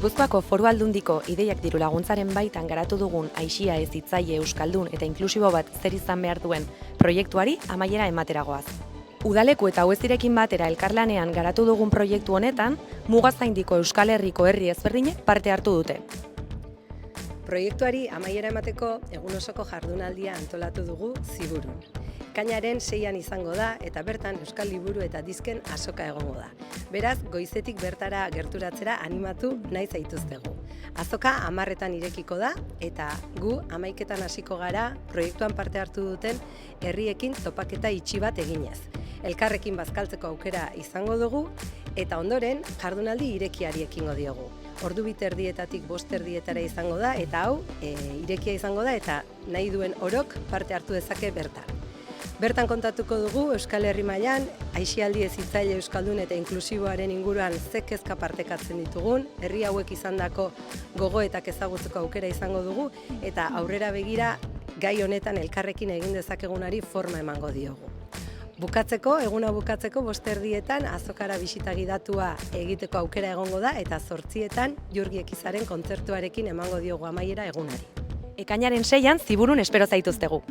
Gipuzkoako Foru Aldundiko ideiak diru laguntzaren baitan garatu dugun aisia ez hitzaile euskaldun eta inklusibo bat zer izan behar duen proiektuari amaiera emateragoaz. Udaleku eta Uezirekin batera elkarlanean garatu dugun proiektu honetan, Mugazaindiko Euskal Herriko herri ezberdinek parte hartu dute. Proiektuari amaiera emateko egun osoko jardunaldia antolatu dugu Ziburun. Ekainaren 6an izango da eta bertan Euskal Liburu eta Dizken azoka egongo da. Beraz, goizetik bertara gerturatzera animatu nahi zaituztegu. Azoka 10etan irekiko da eta gu 11etan hasiko gara proiektuan parte hartu duten herriekin topaketa itxi bat eginez. Elkarrekin bazkaltzeko aukera izango dugu eta ondoren jardunaldi irekiari ekingo diogu. Ordu 2:30 5:30 izango da eta hau irekia izango da eta nahi duen orok parte hartu dezake bertan. Bertan kontatuko dugu Euskal Herri mailan aisialdi ez hitzaile euskaldun eta inklusiboaren inguruan ze kezka partekatzen ditugun, herri hauek izandako gogoetak ezagutzeko aukera izango dugu eta aurrera begira gai honetan elkarrekin egin dezakegunari forma emango diogu. Eguna bukatzeko 5:30 azokara bisita gidatua egiteko aukera egongo da eta 8etan Jurgi Ekizaren kontzertuarekin emango diogu amaiera egunari. Ekainaren 6an Ziburun espero zaituztegu.